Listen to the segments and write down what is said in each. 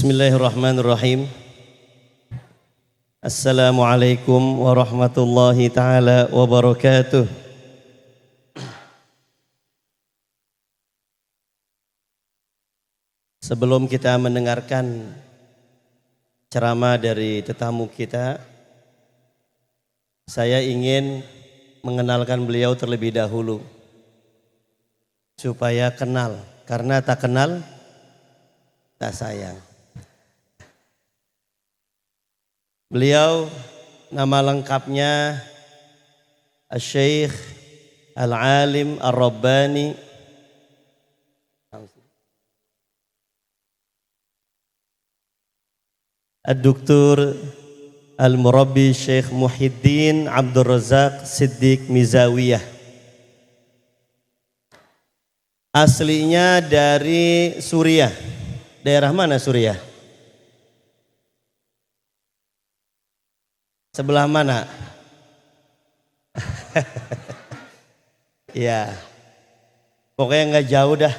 Bismillahirrahmanirrahim. Assalamualaikum warahmatullahi ta'ala wabarakatuh. Sebelum kita mendengarkan ceramah dari tetamu kita, saya ingin mengenalkan beliau terlebih dahulu supaya kenal, karena tak kenal tak sayang. Beliau nama lengkapnya Asy-Syaikh Al-Alim Ar-Rabbani Ad-Doktor Al-Murabbi Syekh Muhyiddin Abdul Razak Siddiq Mizawiyah. Aslinya dari Suriah. Daerah mana Suriah? Sebelah mana? Ya, pokoknya nggak jauh dah.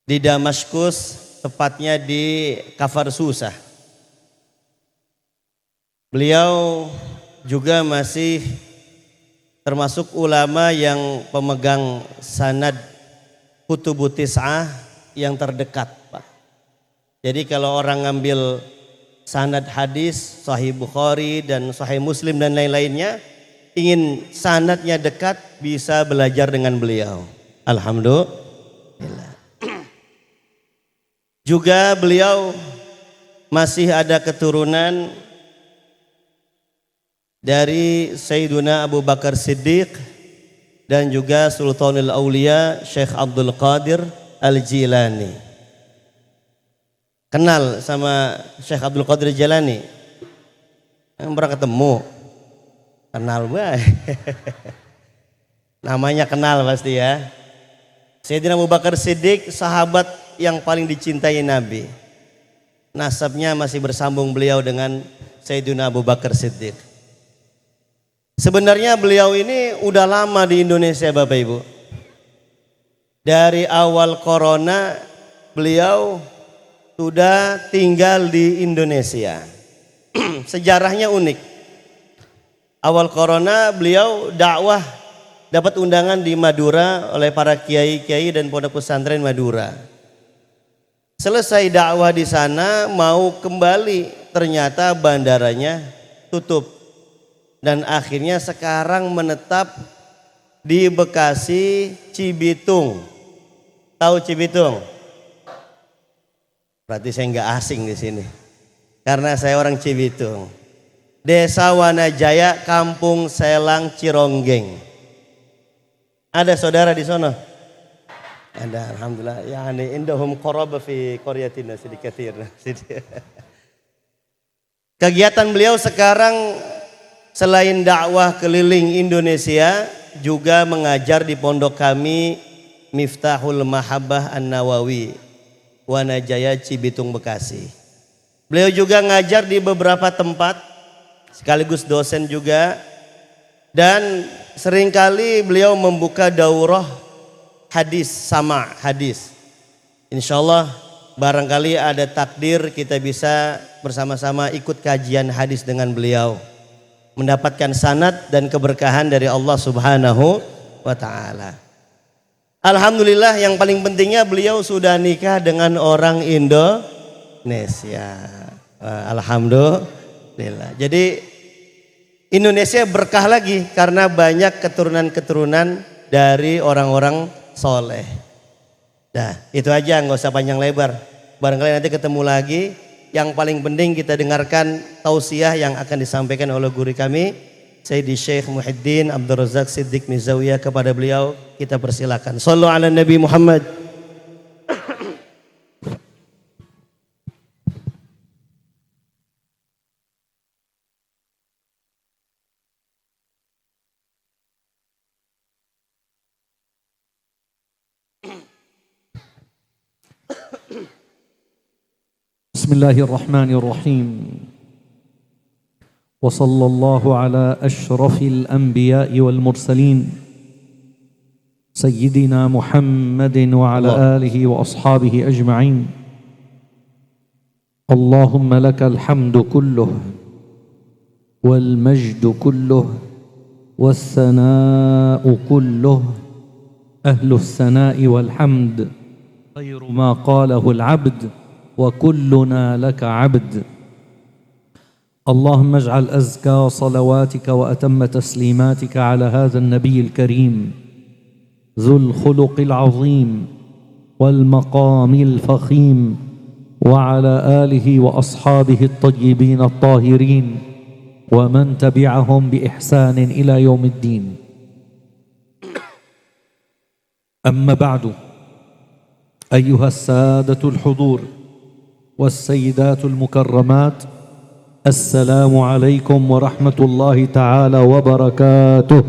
Di Damaskus, tepatnya di Kafar Susah. Beliau juga masih termasuk ulama yang pemegang sanad Kutubut Tis'ah yang terdekat, Pak. Jadi kalau orang ngambil sanad hadis Sahih Bukhari dan Sahih Muslim dan lain-lainnya, ingin sanadnya dekat, bisa belajar dengan beliau. Alhamdulillah. Juga beliau masih ada keturunan dari Sayyiduna Abu Bakar Siddiq dan juga Sultanul Aulia Syekh Abdul Qadir Al-Jilani. Kenal sama Syekh Abdul Qadir Al-Jilani? Pernah ketemu? Kenal baik. Namanya kenal pasti ya. Sayyidina Abu Bakar Siddiq, sahabat yang paling dicintai Nabi. Nasabnya masih bersambung beliau dengan Sayyidina Abu Bakar Siddiq. Sebenarnya beliau ini udah lama di Indonesia, Bapak Ibu. Dari awal corona beliau sudah tinggal di Indonesia. Sejarahnya unik. Awal corona beliau dakwah, dapat undangan di Madura oleh para kiai-kiai dan pondok pesantren Madura. Selesai dakwah di sana, mau kembali, ternyata bandaranya tutup. Dan akhirnya sekarang menetap di Bekasi, Cibitung. Tahu Cibitung? Berarti saya nggak asing di sini, karena saya orang Cibitung. Desa Wanajaya, Kampung Selang, Cironggeng. Ada saudara di sana? Ada, alhamdulillah. Ya, ini indahum qaraba fi qaryatina sedikatir. Kegiatan beliau sekarang selain dakwah keliling Indonesia, juga mengajar di pondok kami Miftahul Mahabbah An-Nawawi, Wanajaya, Cibitung, Bekasi. Beliau juga ngajar di beberapa tempat, sekaligus dosen juga. Dan seringkali beliau membuka daurah hadis, sama hadis. Insya Allah barangkali ada takdir kita bisa bersama-sama ikut kajian hadis dengan beliau, mendapatkan sanad dan keberkahan dari Allah Subhanahu wa ta'ala. Alhamdulillah, yang paling pentingnya beliau sudah nikah dengan orang Indonesia. Alhamdulillah. Jadi Indonesia berkah lagi karena banyak keturunan-keturunan dari orang-orang soleh. Nah, itu aja, nggak usah panjang lebar. Barangkali nanti ketemu lagi. Yang paling penting kita dengarkan tausiah yang akan disampaikan oleh guru kami, Sayyidi Syekh Muhyiddin Abdul Razak Siddiq Mizawiyah. Kepada beliau kita persilakan. Shallu ala Nabi Muhammad. Bismillahirrahmanirrahim. وصلى الله على أشرف الأنبياء والمرسلين سيدنا محمد وعلى آله وأصحابه أجمعين اللهم لك الحمد كله والمجد كله والثناء كله. أهل الثناء والحمد خير ما قاله العبد وكلنا لك عبد. اللهم اجعل أزكى صلواتك وأتم تسليماتك على هذا النبي الكريم ذو الخلق العظيم والمقام الفخيم وعلى آله وأصحابه الطيبين الطاهرين ومن تبعهم بإحسان إلى يوم الدين. أما بعد، أيها السادة الحضور والسيدات المكرمات، السلام عليكم ورحمة الله تعالى وبركاته.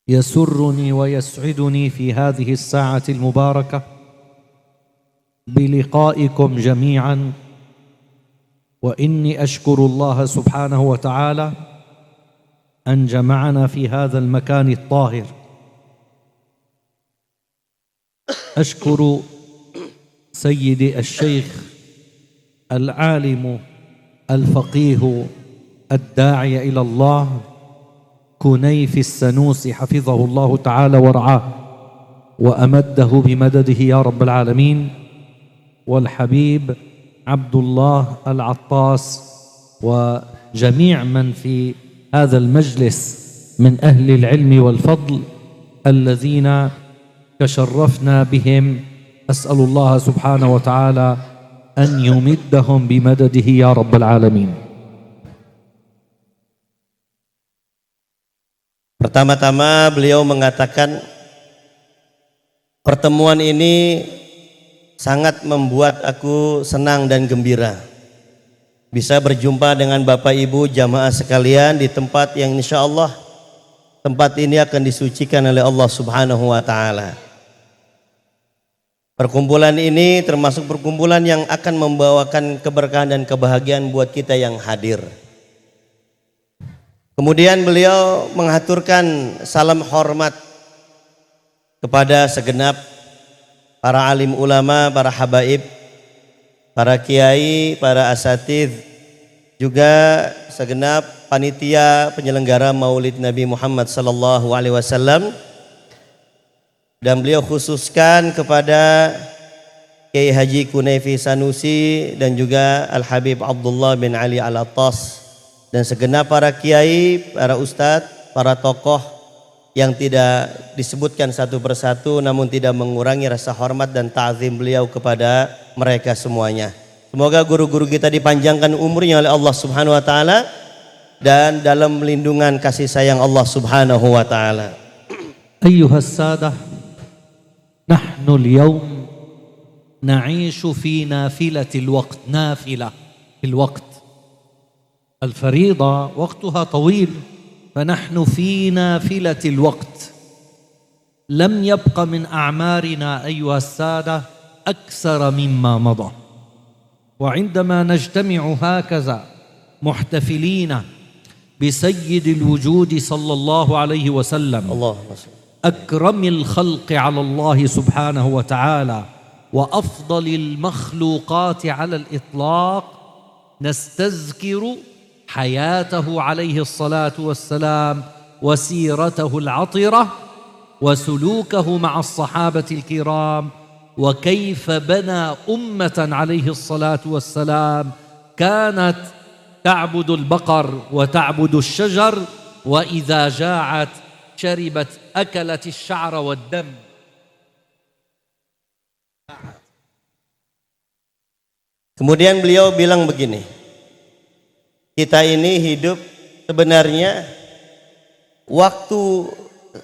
يسرني ويسعدني في هذه الساعة المباركة بلقائكم جميعا، وإني أشكر الله سبحانه وتعالى أن جمعنا في هذا المكان الطاهر. أشكر سيدي الشيخ العالم الفقيه الداعي إلى الله كنيف السنوسي حفظه الله تعالى ورعاه وأمده بمدده يا رب العالمين، والحبيب عبد الله العطاس وجميع من في هذا المجلس من أهل العلم والفضل الذين تشرفنا بهم. أسأل الله سبحانه وتعالى أن يمدهم بمدده يا رب العالمين. Pertama-tama beliau mengatakan pertemuan ini sangat membuat aku senang dan gembira bisa berjumpa dengan Bapak Ibu jamaah sekalian di tempat yang insya Allah tempat ini akan disucikan oleh Allah Subhanahu wa Ta'ala. Perkumpulan ini termasuk perkumpulan yang akan membawakan keberkahan dan kebahagiaan buat kita yang hadir. Kemudian beliau mengaturkan salam hormat kepada segenap para alim ulama, para habaib, para kiai, para asatidz, juga segenap panitia penyelenggara Maulid Nabi Muhammad sallallahu alaihi wasallam. Dan beliau khususkan kepada Kiai Haji Kunaifi Sanusi dan juga Al Habib Abdullah bin Ali Al-Attas dan segenap para kiai, para ustadz, para tokoh yang tidak disebutkan satu persatu namun tidak mengurangi rasa hormat dan ta'zim beliau kepada mereka semuanya. Semoga guru-guru kita dipanjangkan umurnya oleh Allah Subhanahu wa Ta'ala dan dalam lindungan kasih sayang Allah Subhanahu wa Ta'ala. أيها السادة، نحن اليوم نعيش في نافلة الوقت. نافلة الوقت، الفريضة وقتها طويل، فنحن في نافلة الوقت. لم يبق من أعمارنا أيها السادة أكثر مما مضى، وعندما نجتمع هكذا محتفلين بسيد الوجود صلى الله عليه وسلم أكرم الخلق على الله سبحانه وتعالى وأفضل المخلوقات على الإطلاق، نستذكر حياته عليه الصلاة والسلام وسيرته العطرة وسلوكه مع الصحابة الكرام وكيف بنى أمة عليه الصلاة والسلام كانت تعبد البقر وتعبد الشجر، وإذا جاعت شربت أكلت الشعر والدم. Kemudian beliau bilang begini, kita ini hidup sebenarnya waktu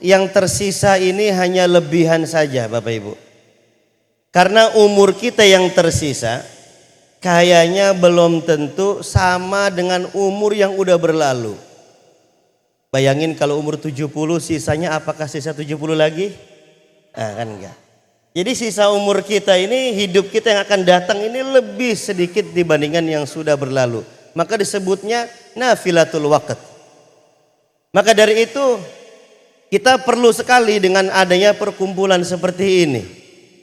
yang tersisa ini hanya lebihan saja Bapak Ibu. Karena umur kita yang tersisa kayaknya belum tentu sama dengan umur yang udah berlalu. Bayangin kalau umur 70 sisanya apakah sisa 70 lagi? Kan enggak. Jadi sisa umur kita ini, hidup kita yang akan datang ini lebih sedikit dibandingkan yang sudah berlalu. Maka disebutnya nafilatul waqt. Maka dari itu kita perlu sekali dengan adanya perkumpulan seperti ini.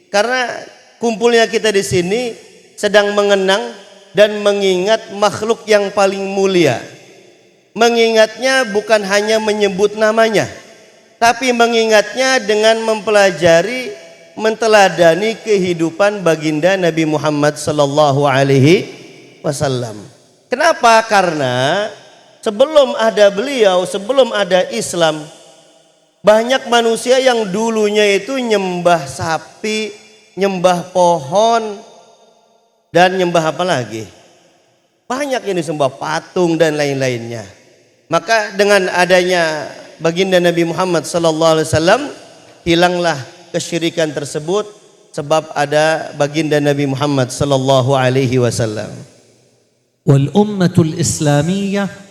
Karena kumpulnya kita di sini sedang mengenang dan mengingat makhluk yang paling mulia. Mengingatnya bukan hanya menyebut namanya, tapi mengingatnya dengan mempelajari, menteladani kehidupan baginda Nabi Muhammad sallallahu alaihi wasallam. Kenapa? Karena sebelum ada beliau, sebelum ada Islam, banyak manusia yang dulunya itu nyembah sapi, nyembah pohon, dan nyembah apa lagi? Banyak yang disembah patung dan lain-lainnya. Maka dengan adanya baginda Nabi Muhammad sallallahu alaihi wasallam, hilanglah kesyirikan tersebut sebab ada baginda Nabi Muhammad sallallahu alaihi wasallam. Wal ummatul islamiyah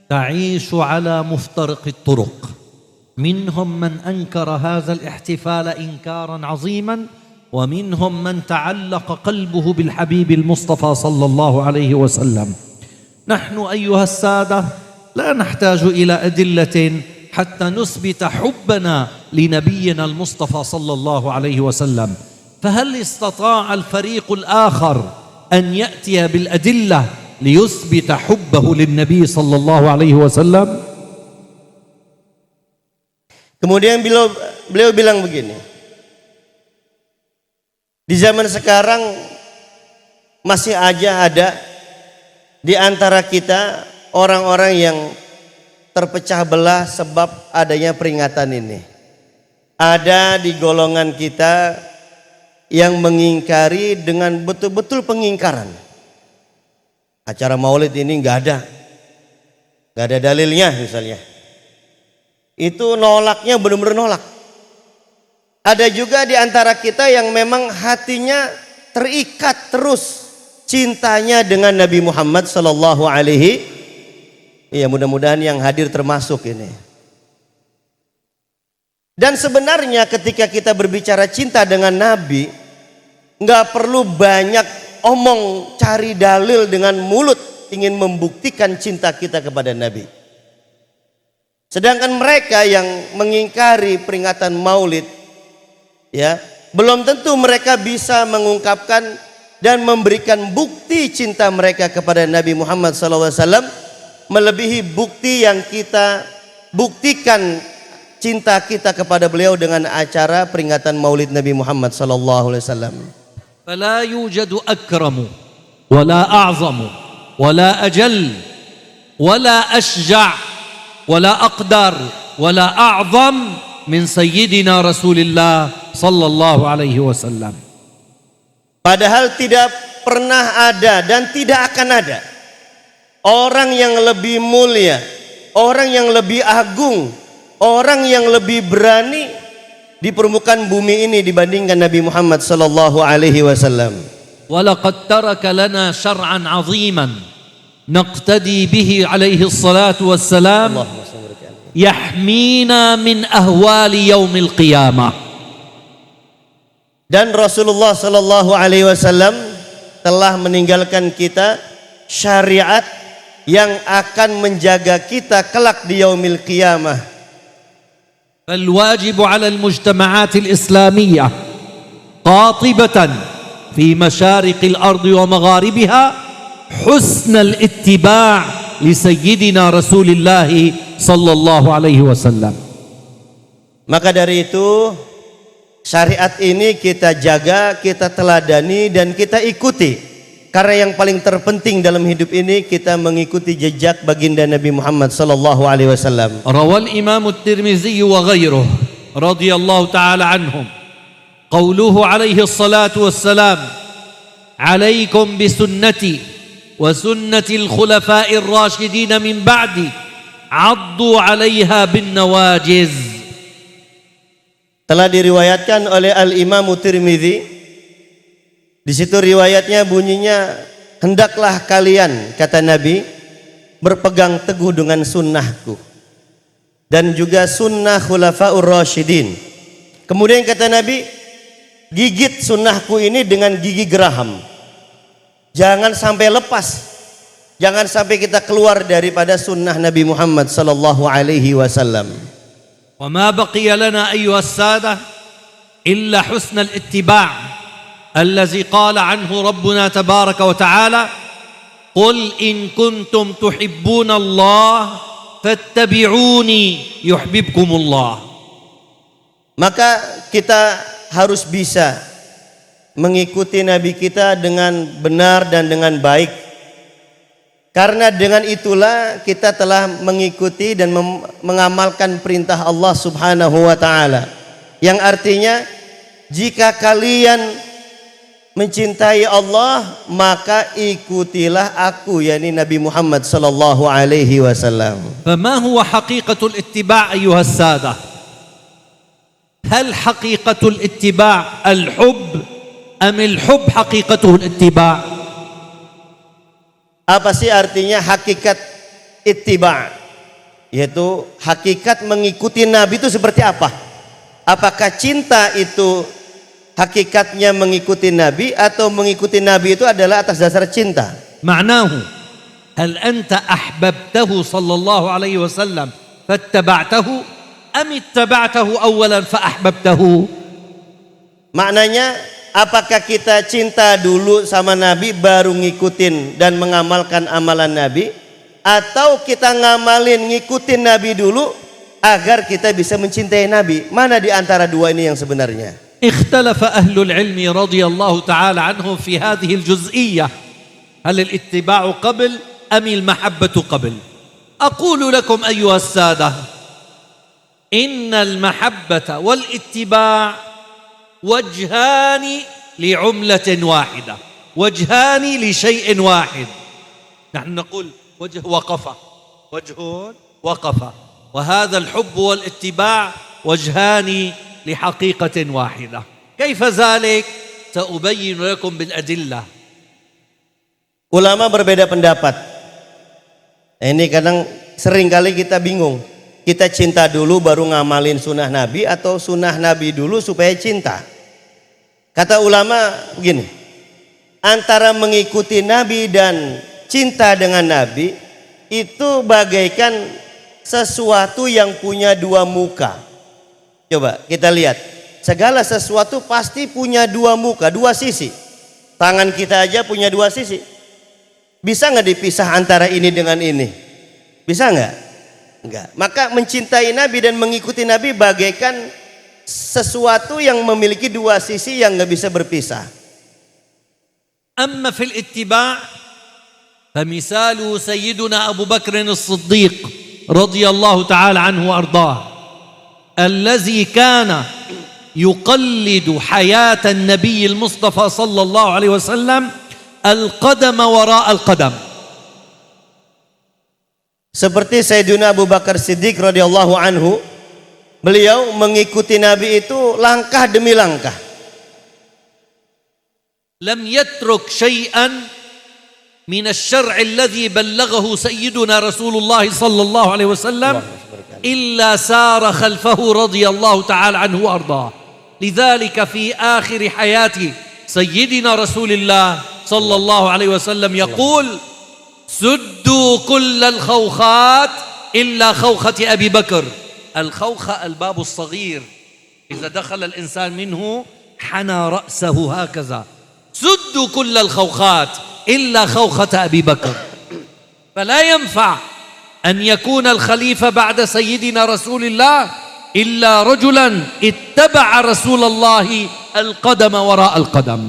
تعيش على مفترق الطرق منهم من أنكر هذا الاحتفال إنكارا عظيما ومنهم من تعلق قلبه بالحبيب المصطفى صلى الله عليه وسلم. نحن أيها السادة لا نحتاج إلى أدلة حتى نثبت حبنا لنبينا المصطفى صلى الله عليه وسلم. فهل استطاع الفريق الآخر أن يأتي بالأدلة ليثبت حبه للنبي صلى الله عليه وسلم؟ Kemudian beliau bilang begini, di zaman sekarang masih aja ada di antara kita orang-orang yang terpecah belah sebab adanya peringatan ini. Ada di golongan kita yang mengingkari dengan betul-betul pengingkaran. Acara maulid ini nggak ada dalilnya misalnya. Itu nolaknya benar-benar nolak. Ada juga di antara kita yang memang hatinya terikat terus cintanya dengan Nabi Muhammad sallallahu alaihi. Iya, mudah-mudahan yang hadir termasuk ini. Dan sebenarnya ketika kita berbicara cinta dengan Nabi, nggak perlu banyak omong cari dalil dengan mulut ingin membuktikan cinta kita kepada Nabi. Sedangkan mereka yang mengingkari peringatan Maulid, ya, belum tentu mereka bisa mengungkapkan dan memberikan bukti cinta mereka kepada Nabi Muhammad SAW melebihi bukti yang kita buktikan cinta kita kepada beliau dengan acara peringatan Maulid Nabi Muhammad SAW. فلا يوجد أكرم ولا أعظم ولا أجل ولا أشجع ولا أقدر ولا أعظم من سيدنا رسول الله صلى الله عليه وسلم. Padahal tidak pernah ada dan tidak akan ada orang yang lebih mulia, orang yang lebih agung, orang yang lebih berani di permukaan bumi ini dibandingkan Nabi Muhammad sallallahu alaihi wasallam. ولقد ترك لنا شرعا عظيما نقتدي به عليه الصلاة والسلام يحمينا من أهوال يوم القيامة. Dan Rasulullah sallallahu alaihi wasallam telah meninggalkan kita syariat yang akan menjaga kita kelak di yaumil qiyamah. فالواجب على المجتمعات الإسلامية قاطبة في مشارق الأرض ومغاربها حسن الاتباع لسيدنا رسول الله صلى الله عليه وسلم. Maka dari itu syariat ini kita jaga, kita teladani dan kita ikuti. Karena yang paling terpenting dalam hidup ini kita mengikuti jejak baginda Nabi Muhammad sallallahu alaihi wasallam. Rawal Imam At-Tirmizi wa ghairuh radhiyallahu ta'ala anhum qawluhu alaihi salatu wassalam alaikum bisunnati wa sunnati al-khulafa'ir rashidin min ba'di addu 'alaiha bin nawajiz. Telah diriwayatkan oleh Al-Imam At-Tirmizi. Di situ riwayatnya bunyinya, hendaklah kalian, kata Nabi, berpegang teguh dengan sunnahku dan juga sunnah khulafaur rasyidin. Kemudian kata Nabi, gigit sunnahku ini dengan gigi geraham. Jangan sampai lepas, jangan sampai kita keluar daripada sunnah Nabi Muhammad sallallahu alaihi wasallam. وما بقي لنا أيها السادة إلا حسن الاتباع الذي قال عنه ربنا تبارك وتعالى: قل إن كنتم تحبون الله فاتبعوني يحببكم الله. Maka kita harus bisa mengikuti Nabi kita dengan benar dan dengan baik. Karena dengan itulah kita telah mengikuti dan mengamalkan perintah Allah Subhanahu wa taala. Yang artinya jika kalian mencintai Allah, maka ikutilah aku, yakni Nabi Muhammad sallallahu alaihi wasallam. فما هو حقيقة الاتباع أيها السادة؟ هل حقيقة الاتباع الحب أم الحب حقيقته الاتباع؟ Apa sih artinya hakikat ittiba? Yaitu hakikat mengikuti Nabi itu seperti apa? Apakah cinta itu hakikatnya mengikuti Nabi, atau mengikuti Nabi itu adalah atas dasar cinta? معناه هل أنت أحببته صلى الله عليه وسلم فاتبعته أم اتبعته أولا فأحببته؟ Maknanya, apakah kita cinta dulu sama Nabi baru ngikutin dan mengamalkan amalan Nabi, atau kita ngamalin ngikutin Nabi dulu agar kita bisa mencintai Nabi? Mana di antara dua ini yang sebenarnya? اختلف أهل العلم رضي الله تعالى عنهم في هذه الجزئية، هل الاتباع قبل أم المحبة قبل؟ أقول لكم أيها السادة إن المحبة والاتباع وجهان لعملة واحدة، وجهان لشيء واحد. نحن نقول وجه وقفة، وجه وقفة، وهذا الحب والاتباع وجهان لحقيقة واحدة. كيف ذلك؟ سأبين لكم بالأدلة. Ulama berbeda pendapat. Ini kadang sering kali kita bingung. Kita cinta dulu baru ngamalin sunnah Nabi, atau sunnah Nabi dulu supaya cinta? Kata ulama begini, antara mengikuti Nabi dan cinta dengan Nabi itu bagaikan sesuatu yang punya dua muka. Coba kita lihat, segala sesuatu pasti punya dua muka, dua sisi. Tangan kita aja punya dua sisi. Bisa nggak dipisah antara ini dengan ini? Bisa nggak? Enggak. Maka mencintai Nabi dan mengikuti Nabi bagaikan sesuatu yang memiliki dua sisi yang nggak bisa berpisah. أما في الاتباع فمثال سيدنا أبو بكر الصديق رضي الله تعالى عنه وأرضاه، الذي كان يقلد حياة النبي المصطفى صلى الله عليه وسلم القدم وراء القدم. Seperti Sayyidina Abu Bakar Siddiq radhiyallahu anhu, beliau mengikuti Nabi itu langkah demi langkah. لم يترك شيئا من الشرع الذي بلغه سيدنا رسول الله صلى الله عليه وسلم إلا سار خلفه رضي الله تعالى عنه وأرضاه. لذلك في آخر حياة سيدنا رسول الله صلى الله عليه وسلم يقول: سدوا كل الخوخات إلا خوخة أبي بكر. الخوخة الباب الصغير، إذا دخل الإنسان منه حنى رأسه هكذا. سدوا كل الخوخات إلا خوخة أبي بكر. فلا ينفع أن يكون الخليفة بعد سيدنا رسول الله إلا رجلا اتبع رسول الله القدم وراء القدم.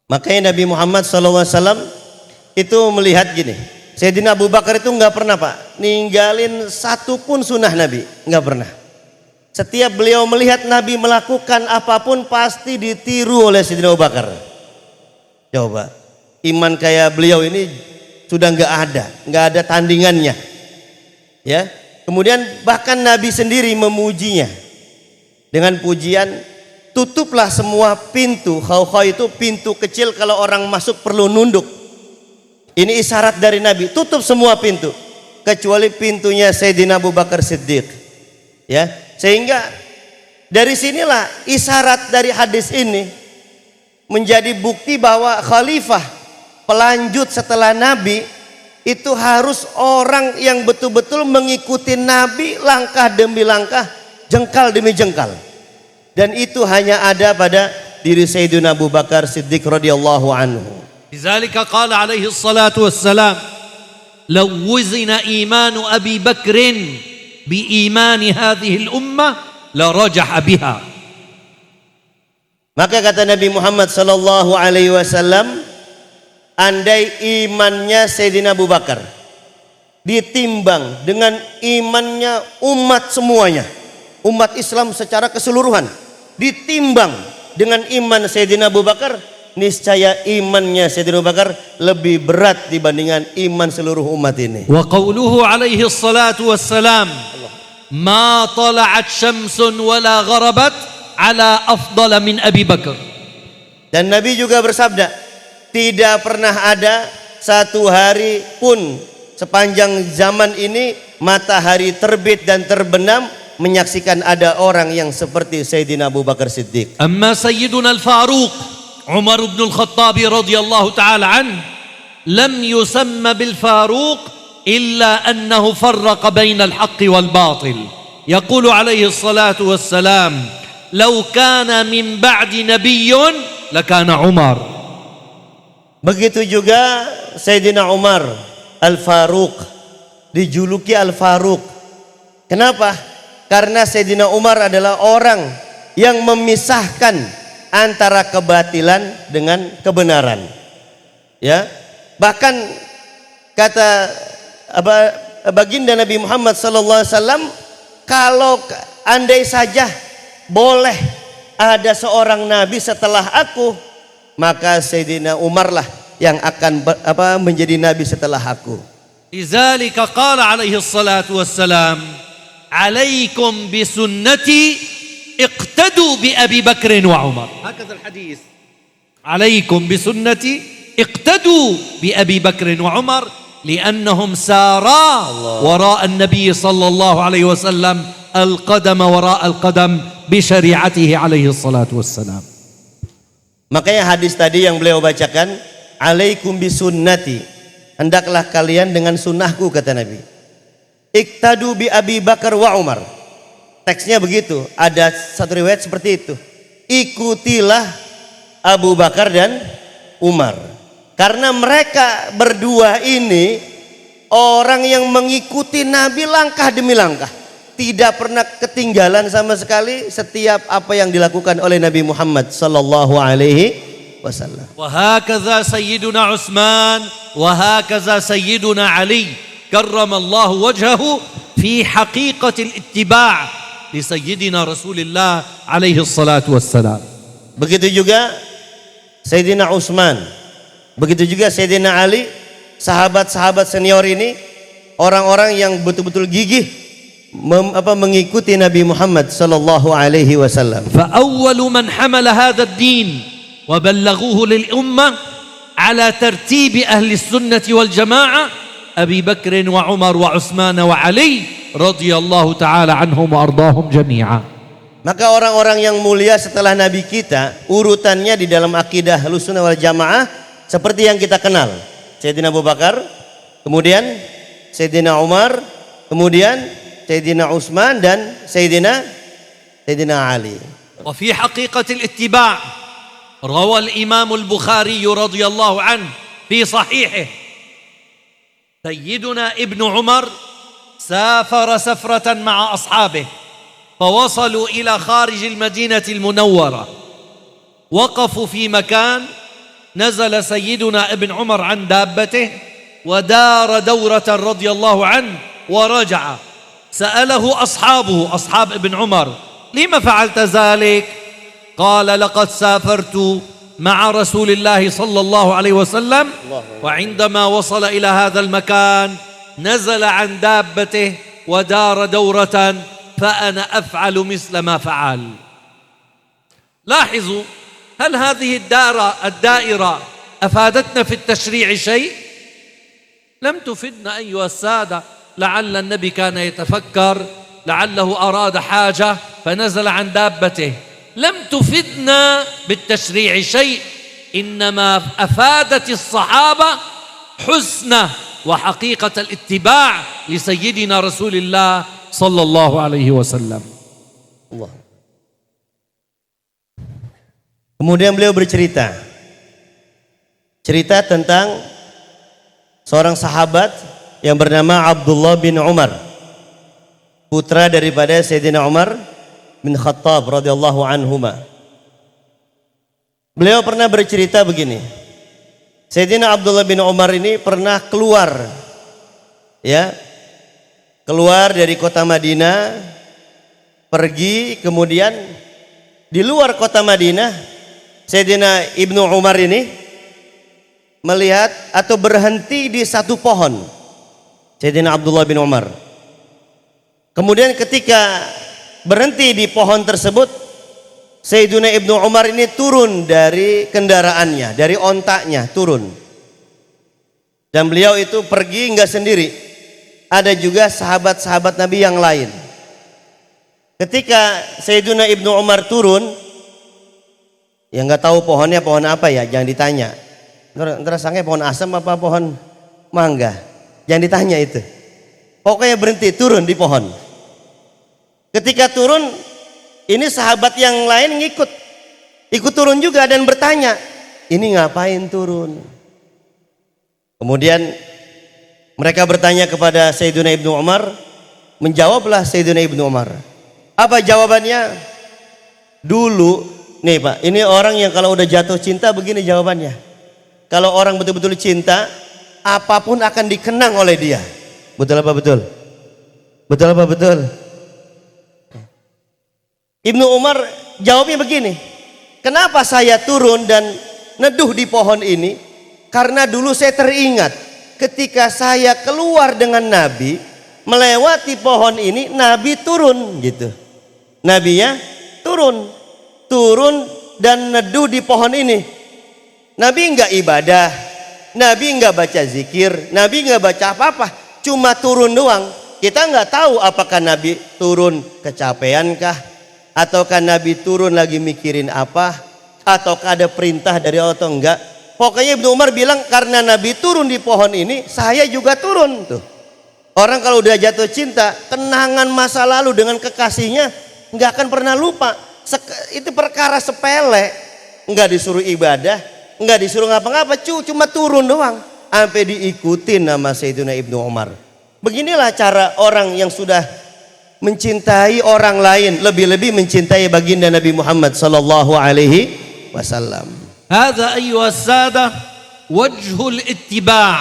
Makanya Nabi Muhammad SAW itu melihat gini, Sayyidina Abu Bakar itu nggak pernah Pak ninggalin satu pun sunnah Nabi, nggak pernah. Setiap beliau melihat Nabi melakukan apapun pasti ditiru oleh Sayyidina Abu Bakar. Coba, iman kayak beliau ini sudah nggak ada tandingannya. Ya, kemudian bahkan Nabi sendiri memujinya dengan pujian, tutuplah semua pintu. Khawkhaw itu pintu kecil, kalau orang masuk perlu nunduk. Ini isyarat dari Nabi, tutup semua pintu kecuali pintunya Sayyidina Abu Bakar Siddiq. Ya, sehingga dari sinilah isyarat dari hadis ini menjadi bukti bahwa khalifah pelanjut setelah Nabi itu harus orang yang betul-betul mengikuti Nabi langkah demi langkah, jengkal demi jengkal. Dan itu hanya ada pada diri Sayyidina Abu Bakar Siddiq radhiyallahu anhu. لذلك قال عليه الصلاة والسلام لو وزن إيمان أبي بكر بإيمان هذه الأمة لرجح بها. Maka kata Nabi Muhammad sallallahu alaihi wasallam, andai imannya Sayyidina Abu Bakar ditimbang dengan imannya umat semuanya, umat Islam secara keseluruhan, ditimbang dengan iman Sayyidina Abu Bakar, niscaya imannya Sayyidina Abu Bakar lebih berat dibandingkan iman seluruh umat ini. Wa qawluhu alaihi salatu wassalam, ma tala'at syamsun wala gharabat ala afdala min Abi Bakar. Dan Nabi juga bersabda, tidak pernah ada satu hari pun sepanjang zaman ini matahari terbit dan terbenam menyaksikan ada orang yang seperti Sayyidina Abu Bakar Siddiq. Amma Sayyiduna al-Faruq عمر بن الخطاب رضي الله تعالى عنه لم يسمى بالفاروق إلا أنه فرق بين الحق والباطل. يقول عليه الصلاة والسلام لو كان من بعد نبي لكان عمر. Begitu juga Sayyidina Umar Al-Faruq, dijuluki Al-Faruq. Kenapa? Karena Sayyidina Umar adalah orang yang memisahkan antara kebatilan dengan kebenaran. Ya, bahkan kata baginda Nabi Muhammad sallallahu alaihi wasallam, kalau andai saja boleh ada seorang nabi setelah aku, maka Sayyidina Umar lah yang akan menjadi nabi setelah aku. Lidzalika qala alaihi salatu wassalam, alaikum bisunnati اقتدوا بأبي بكر وعمر. هكذا الحديث، عليكم بسنتي اقتدوا بأبي بكر وعمر لأنهم سارا وراء النبي صلى الله عليه وسلم القدم وراء القدم بشريعته عليه الصلاة والسلام. Makanya hadis tadi yang beliau bacakan, alaikum bisunnati, hendaklah kalian dengan sunnahku, kata Nabi. Iqtadu bi Abi Bakar wa Umar. Teksnya begitu, ada satu riwayat seperti itu. Ikutilah Abu Bakar dan Umar. Karena mereka berdua ini orang yang mengikuti Nabi langkah demi langkah. Tidak pernah ketinggalan sama sekali setiap apa yang dilakukan oleh Nabi Muhammad sallallahu alaihi wasallam. Wa hakaza sayyiduna Utsman wa hakaza sayyiduna Ali karramallahu wajhahu fi haqiqatil ittiba' li sayyidina Rasulillah alaihi salatu wassalam. Begitu juga Sayyidina Utsman, begitu juga Sayyidina Ali, sahabat-sahabat senior ini orang-orang yang betul-betul gigih mengikuti Nabi Muhammad sallallahu alaihi wasallam. Fa awwalu man hamala hadha ad-din wa ballaghuhu lil ummah ala tartib ahli sunnah wal jamaah Abi Bakr wa Umar wa Utsman wa Ali radhiyallahu taala anhum wa ardahum jami'a. Maka orang-orang yang mulia setelah Nabi kita urutannya di dalam akidah Ahlussunnah wal Jamaah seperti yang kita kenal. Sayyidina Abu Bakar, kemudian Sayyidina Umar, kemudian Sayyidina Utsman dan Sayyidina Ali. Wa fi haqiqatil ittiba' rawa al-Imam al-Bukhari radhiyallahu anhu fi sahihihi Sayyiduna Ibnu Umar سافر سفرة مع أصحابه فوصلوا إلى خارج المدينة المنورة وقفوا في مكان نزل سيدنا ابن عمر عن دابته ودار دورة رضي الله عنه ورجع سأله أصحابه أصحاب ابن عمر لما فعلت ذلك؟ قال لقد سافرت مع رسول الله صلى الله عليه وسلم وعندما وصل إلى هذا المكان نزل عن دابته ودار دورة فأنا أفعل مثل ما فعل. لاحظوا، هل هذه الدائرة أفادتنا في التشريع شيء؟ لم تفدنا أيها السادة. لعل النبي كان يتفكر، لعله أراد حاجة فنزل عن دابته. لم تفدنا بالتشريع شيء، إنما أفادت الصحابة حسن وحقيقة الاتباع لسيدنا رسول الله صلى الله عليه وسلم. Allah. Kemudian beliau bercerita tentang seorang sahabat yang bernama Abdullah bin Umar, putra daripada Sayyidina Umar bin Khattab radhiyallahu anhuma. Beliau pernah bercerita begini. Sayyidina Abdullah bin Umar ini pernah keluar dari kota Madinah, pergi, kemudian di luar kota Madinah Sayyidina Ibnu Umar ini melihat atau berhenti di satu pohon. Sayyidina Abdullah bin Umar. Kemudian ketika berhenti di pohon tersebut, Sayyidina Ibnu Umar ini turun dari kendaraannya, dari ontaknya turun. Dan beliau itu pergi enggak sendiri. Ada juga sahabat-sahabat Nabi yang lain. Ketika Sayyidina Ibnu Umar turun, ya enggak tahu pohonnya pohon apa ya, jangan ditanya. Ntar sangka pohon asam apa pohon mangga, jangan ditanya itu. Pokoknya berhenti, turun di pohon. Ketika turun, ini sahabat yang lain ikut turun juga dan bertanya, ini ngapain turun? Kemudian mereka bertanya kepada Sayyidina Ibnu Umar, menjawablah Sayyidina Ibnu Umar. Apa jawabannya? Dulu, nih Pak, ini orang yang kalau udah jatuh cinta begini jawabannya. Kalau orang betul-betul cinta, apapun akan dikenang oleh dia. Betul apa betul? Betul apa betul? Ibnu Umar jawabnya begini, kenapa saya turun dan neduh di pohon ini? Karena dulu saya teringat ketika saya keluar dengan Nabi, melewati pohon ini, Nabi turun gitu. Nabinya turun dan neduh di pohon ini. Nabi enggak ibadah, Nabi enggak baca zikir, Nabi enggak baca apa-apa, cuma turun doang. Kita enggak tahu apakah Nabi turun kecapeankah, ataukah Nabi turun lagi mikirin apa, ataukah ada perintah dari Allah atau enggak. Pokoknya Ibnu Umar bilang karena Nabi turun di pohon ini, saya juga turun tuh. Orang kalau udah jatuh cinta, kenangan masa lalu dengan kekasihnya enggak akan pernah lupa. Itu perkara sepele, enggak disuruh ibadah, enggak disuruh ngapa-ngapa, cuma turun doang sampai diikutin nama Sayyidina Ibnu Umar. Beginilah cara orang yang sudah mencintai orang lain, lebih-lebih mencintai baginda Nabi Muhammad sallallahu alaihi wasallam. هذا أيها السادة وجه الاتباع.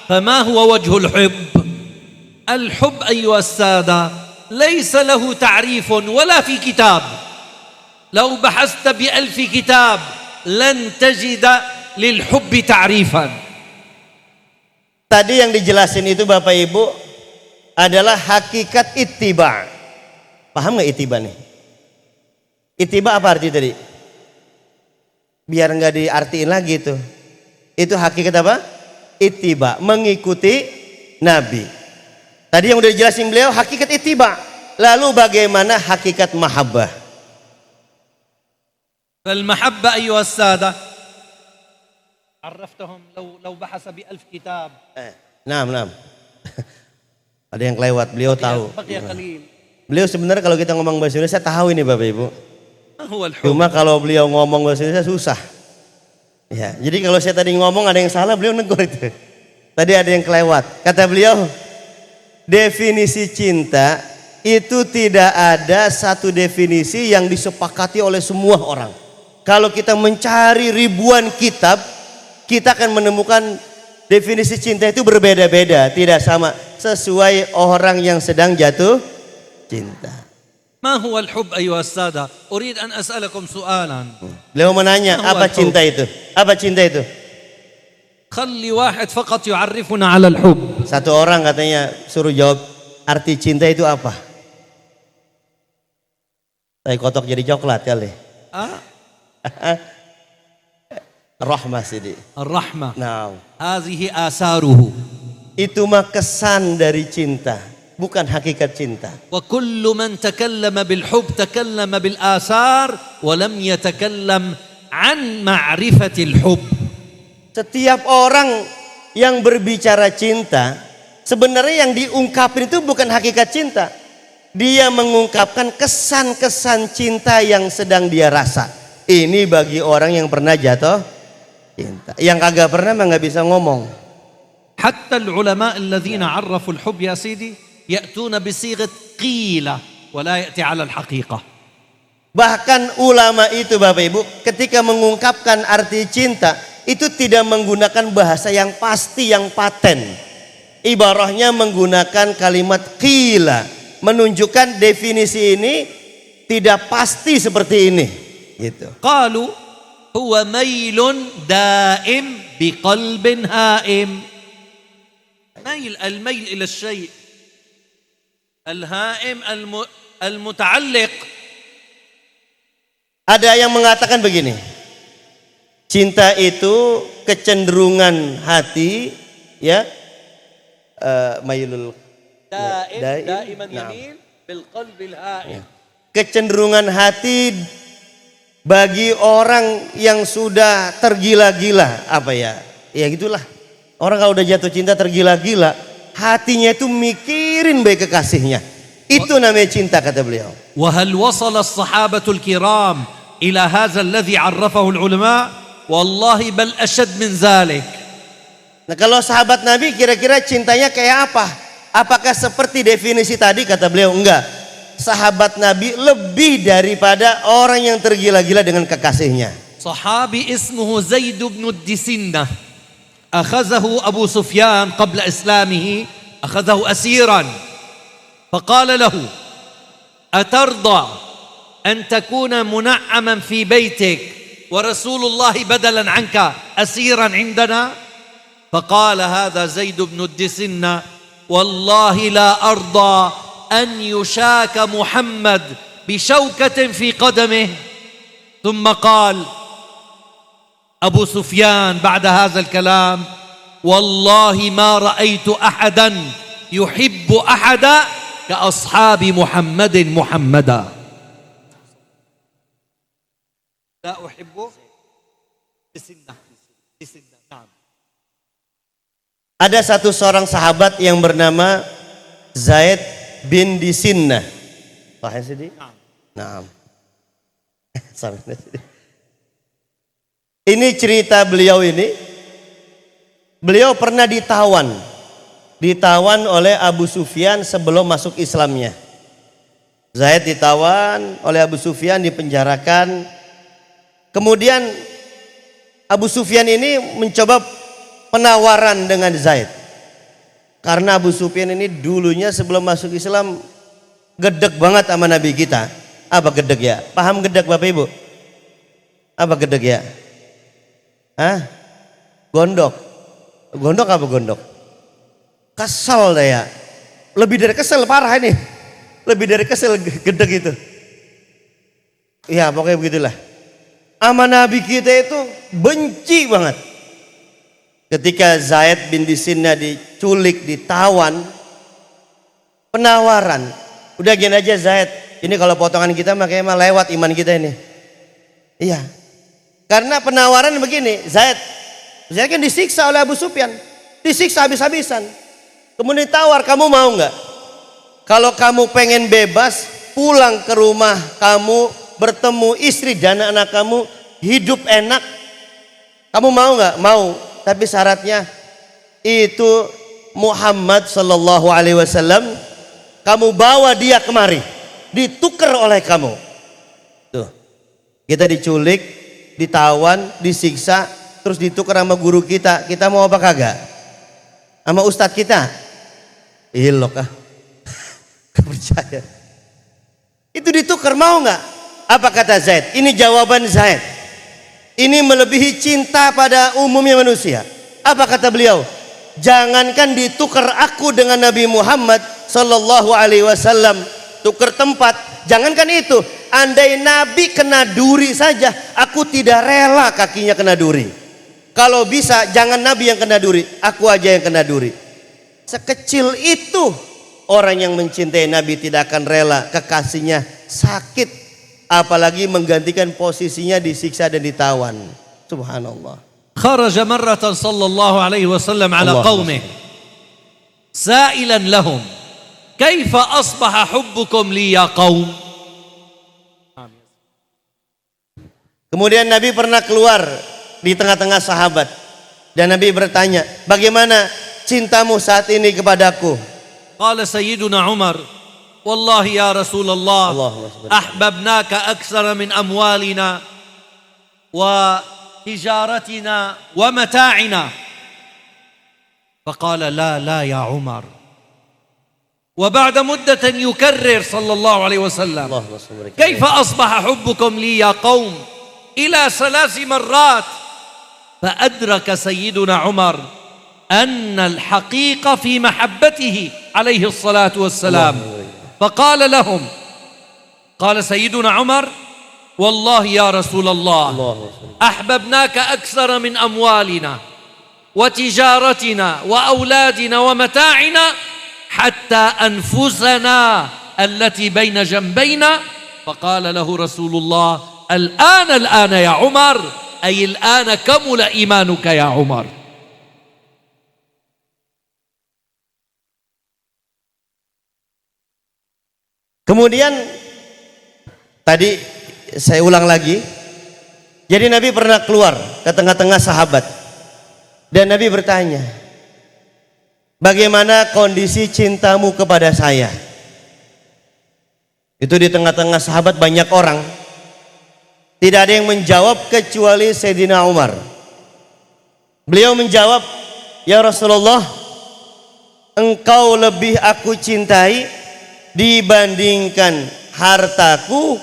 فما هو وجه الحب؟ الحب أيها السادة ليس له تعريف ولا في كتاب. لو بحثت بألف كتاب لن تجد للحب تعريفا. Tadi yang dijelasin itu Bapak Ibu adalah hakikat ittiba. Paham nggak ittiba nih? Ittiba apa arti tadi? Biar nggak diartiin lagi itu. Itu hakikat apa? Ittiba, mengikuti Nabi. Tadi yang udah dijelasin beliau hakikat ittiba. Lalu bagaimana hakikat mahabbah? فالمحبة أيها السادة عرفتهم لو بحث بألف كتاب. Nah. Ada yang kelewat, beliau tahu. بقي قليل. Beliau sebenarnya kalau kita ngomong bahasa Indonesia tahu ini Bapak Ibu. ما هو الحب؟ Cuma kalau beliau ngomong bahasa Indonesia susah. Ya, jadi kalau saya tadi ngomong ada yang salah, beliau negur itu. Tadi ada yang kelewat. Kata beliau, definisi cinta itu tidak ada satu definisi yang disepakati oleh semua orang. Kalau kita mencari ribuan kitab, kita akan menemukan definisi cinta itu berbeda-beda, tidak sama sesuai orang yang sedang jatuh cinta. ما هو الحب أيها السادة؟ أريد أن أسألكم سؤالا. Beliau menanya, apa cinta itu? Apa cinta itu? خلي واحد فقط يعرفنا على الحب. Satu orang katanya suruh jawab arti cinta itu apa? Tai kotok jadi coklat kali. Rahmah Sidi. الرحمة. Nah, هذه آثاره. itu mah kesan dari cinta, bukan hakikat cinta. وكل من تكلم بالحب تكلم بالآثار ولم يتكلم عن معرفة الحب. Setiap orang yang berbicara cinta, sebenarnya yang diungkapin itu bukan hakikat cinta. Dia mengungkapkan kesan-kesan cinta yang sedang dia rasa. Ini bagi orang yang pernah jatuh cinta. Yang kagak pernah mah nggak bisa ngomong. حتى العلماء الذين عرفوا الحب يا سيدي يأتون بصيغة قيل ولا يأتي على الحقيقة. Bahkan ulama itu Bapak Ibu ketika mengungkapkan arti cinta itu tidak menggunakan bahasa yang pasti, yang paten. Ibarahnya menggunakan kalimat qila, menunjukkan definisi ini tidak pasti seperti ini gitu. قالوا هو ميل دائم بقلب هائم. الميل إلى الشيء الهائم المتعلق. Ada yang mengatakan begini, cinta itu kecenderungan hati, ya, mailul دائما يميل بالقلب الهائم. Kecenderungan hati bagi orang yang sudah tergila-gila, apa ya? Ya gitulah. Orang kalau udah jatuh cinta tergila-gila, hatinya itu mikirin baik kekasihnya. Itu namanya cinta kata beliau. وهل وصل الصحابة الكرام إلى هذا الذي عرفه العلماء؟ والله بل أشد من ذلك. Nah kalau sahabat Nabi kira-kira cintanya kayak apa? Apakah seperti definisi tadi kata beliau? Enggak. Sahabat Nabi lebih daripada orang yang tergila-gila dengan kekasihnya. صحابي اسمه زيد بن الدسنة أخذه أبو سفيان قبل إسلامه، أخذه أسيرا فقال له أترضى أن تكون منعما في بيتك ورسول الله بدلا عنك أسيرا عندنا؟ فقال هذا زيد بن الدسنة والله لا أرضى أن يشاك محمد بشوكة في قدمه. ثم قال أبو سفيان بعد هذا الكلام والله ما رأيت أحدا يحب أحدا كأصحاب محمد محمدا. لا أحبه بسنة. نعم. Ada satu seorang sahabat yang bernama Zaid bin Disinnah. Paham sih? Naam. Ini cerita beliau ini. Beliau pernah ditawan oleh Abu Sufyan sebelum masuk Islamnya. Zaid ditawan oleh Abu Sufyan, dipenjarakan. Kemudian Abu Sufyan ini mencoba penawaran dengan Zaid. Karena Abu Sufyan ini dulunya sebelum masuk Islam gedek banget sama Nabi kita. Apa gedek ya? Paham gedek Bapak Ibu? Apa gedek ya? Hah? Gondok. Gondok apa gondok? Kesel deh ya. Lebih dari kesel, parah ini. Lebih dari kesel gedek itu. Iya pokoknya begitulah. Sama Nabi kita itu benci banget. Ketika Zaid bin Disinnah diculik, ditawan, penawaran. Udah gini aja Zaid, ini kalau potongan kita makanya mah lewat iman kita ini. Iya. Karena penawaran begini, Zaid kan disiksa oleh Abu Sufyan, disiksa habis-habisan. Kemudian ditawar, kamu mau nggak? Kalau kamu pengen bebas, pulang ke rumah kamu, bertemu istri dan anak kamu, hidup enak. Kamu mau nggak? Mau. Tapi syaratnya itu Muhammad Sallallahu Alaihi Wasallam, kamu bawa dia kemari, ditukar oleh kamu. Tuh, kita diculik, ditawan, disiksa, terus ditukar sama guru kita. Kita mau apa kagak? Sama ustadz kita? Ilok ah, gak percaya. Itu ditukar, mau nggak? Apa kata Zaid? Ini jawaban Zaid. Ini melebihi cinta pada umumnya manusia. Apa kata beliau? Jangankan ditukar aku dengan Nabi Muhammad Sallallahu Alaihi Wasallam, tukar tempat. Jangankan itu, andai Nabi kena duri saja, aku tidak rela kakinya kena duri. Kalau bisa, jangan Nabi yang kena duri, aku aja yang kena duri. Sekecil itu orang yang mencintai Nabi tidak akan rela kekasihnya sakit, apalagi menggantikan posisinya disiksa dan ditawan. Subhanallah. خرج مرة صلى الله عليه وسلم على الله قومه سائلا لهم كيف أصبح حبكم لي يا قوم. Kemudian Nabi pernah keluar di tengah-tengah sahabat dan Nabi bertanya, bagaimana cintamu saat ini kepadaku? قال سيدنا عمر والله يا رسول الله أحببناك أكثر من أموالنا وتجارتنا ومتاعنا. فقال لا يا عمر. وبعد مدة يكرر صلى الله عليه وسلم كيف أصبح حبكم لي يا قوم إلى 3 مرات. فأدرك سيدنا عمر أن الحقيقة في محبته عليه الصلاة والسلام. فقال لهم، قال سيدنا عمر والله يا رسول الله أحببناك أكثر من أموالنا وتجارتنا وأولادنا ومتاعنا حتى أنفسنا التي بين جنبينا. فقال له رسول الله الآن يا عمر، أي الآن كمل إيمانك يا عمر. Kemudian tadi saya ulang lagi. Jadi Nabi pernah keluar ke tengah-tengah sahabat dan Nabi bertanya, bagaimana kondisi cintamu kepada saya? Itu di tengah-tengah sahabat banyak orang. Tidak ada yang menjawab kecuali Sayyidina Umar. Beliau menjawab, ya Rasulullah, engkau lebih aku cintai dibandingkan hartaku,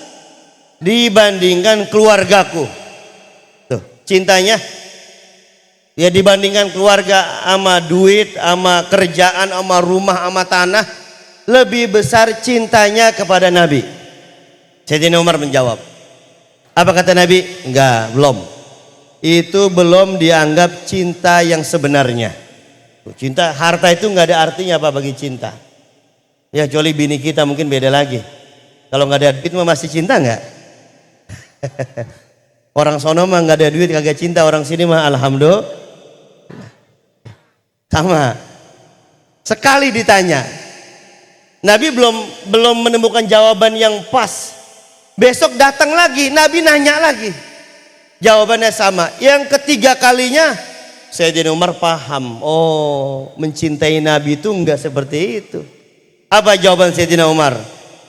dibandingkan keluargaku. Tuh, cintanya ya dibandingkan keluarga sama duit, sama kerjaan, sama rumah, sama tanah, lebih besar cintanya kepada Nabi. Sayyidina Umar menjawab. Apa kata Nabi? Enggak, belum. Itu belum dianggap cinta yang sebenarnya. Cinta, harta itu enggak ada artinya apa bagi cinta. Ya kecuali bini kita mungkin beda lagi. Kalau nggak ada duit mah masih cinta nggak? Orang sono mah nggak ada duit kagak cinta, orang sini mah alhamdulillah. Sama. Sekali ditanya, Nabi belum menemukan jawaban yang pas. Besok datang lagi, Nabi nanya lagi. Jawabannya sama. Yang ketiga kalinya Sayyidina Umar paham. Oh, mencintai Nabi itu enggak seperti itu. Apa jawaban Sayyidina Umar?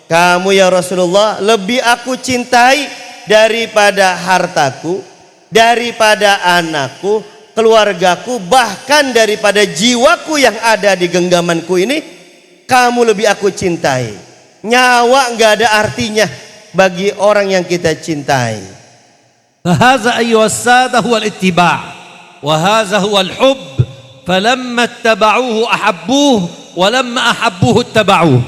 Kamu ya Rasulullah lebih aku cintai daripada hartaku, daripada anakku, keluargaku, bahkan daripada jiwaku yang ada di genggamanku ini. Kamu lebih aku cintai. Nyawa enggak ada artinya bagi orang yang kita cintai. فهذا أيها السادة هو الاتباع وهذا هو الحب. فلما اتبعوه أحبوه ولما أحبوه اتبعوه.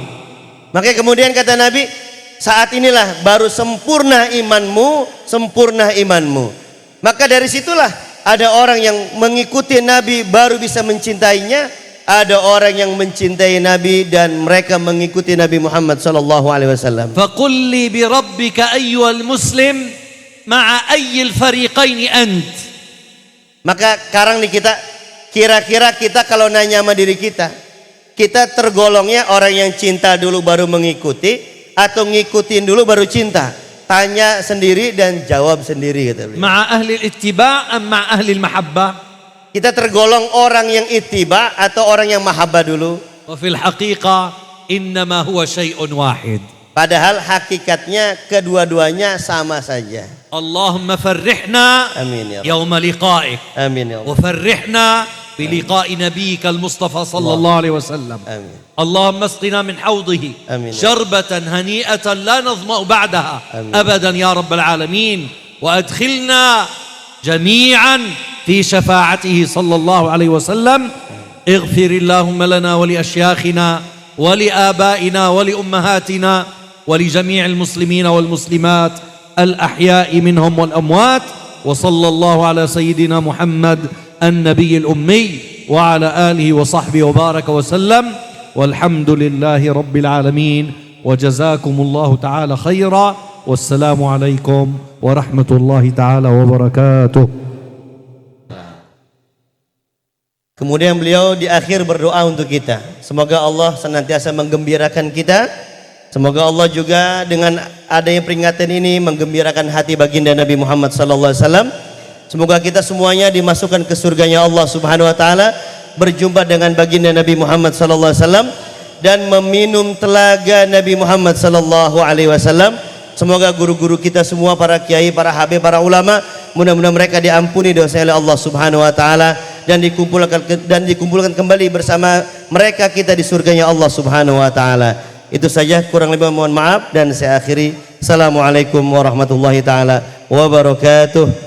Maka kemudian kata Nabi, saat inilah baru sempurna imanmu, sempurna imanmu. Maka dari situlah ada orang yang mengikuti Nabi baru bisa mencintainya, ada orang yang mencintai Nabi dan mereka mengikuti Nabi Muhammad sallallahu alaihi wasallam. فقل لي بربك أيها المسلم مع أي الفريقين أنت. Maka sekarang nih kita kira-kira kita kalau nanya sama diri kita tergolongnya orang yang cinta dulu baru mengikuti atau ngikutin dulu baru cinta? Tanya sendiri dan jawab sendiri kata beliau. مع أهل الاتباع أم مع أهل المحبة؟ Kita tergolong orang yang ittiba atau orang yang mahabbah dulu? وفي الحقيقة إنما هو شيء واحد. Padahal hakikatnya kedua-duanya sama saja. اللهم فرحنا Amin ya Rabb. يوم لقائك Amin ya Rabb. وفرحنا بلقاء نبيك المصطفى صلى الله عليه وسلم. Amin. اللهم اسقنا من حوضه آمين. شربة هنيئة لا نظمأ بعدها آمين. أبدا يا رب العالمين. وأدخلنا جميعا في شفاعته صلى الله عليه وسلم. اغفر اللهم لنا ولأشياخنا ولآبائنا ولأمهاتنا ولجميع المسلمين والمسلمات الأحياء منهم والأموات. وصلى الله على سيدنا محمد النبي الأمي وعلى آله وصحبه وبارك وسلم. والحمد لله رب العالمين وجزاكم الله تعالى خيرا. والسلام عليكم ورحمة الله تعالى وبركاته. Kemudian beliau di akhir berdoa untuk kita. Semoga Allah senantiasa menggembirakan kita. Semoga Allah juga dengan adanya peringatan ini menggembirakan hati baginda Nabi Muhammad sallallahu alaihi wasallam. Semoga kita semuanya dimasukkan ke surganya Allah Subhanahu wa taala, berjumpa dengan baginda Nabi Muhammad sallallahu alaihi wasallam dan meminum telaga Nabi Muhammad sallallahu alaihi wasallam. Semoga guru-guru kita semua, para kiai, para habib, para ulama, mudah-mudahan mereka diampuni dosa oleh Allah Subhanahu wa taala dan dikumpulkan kembali bersama mereka kita di surganya Allah Subhanahu wa taala. Itu saja, kurang lebih mohon maaf dan saya akhiri. Assalamualaikum warahmatullahi taala wabarakatuh.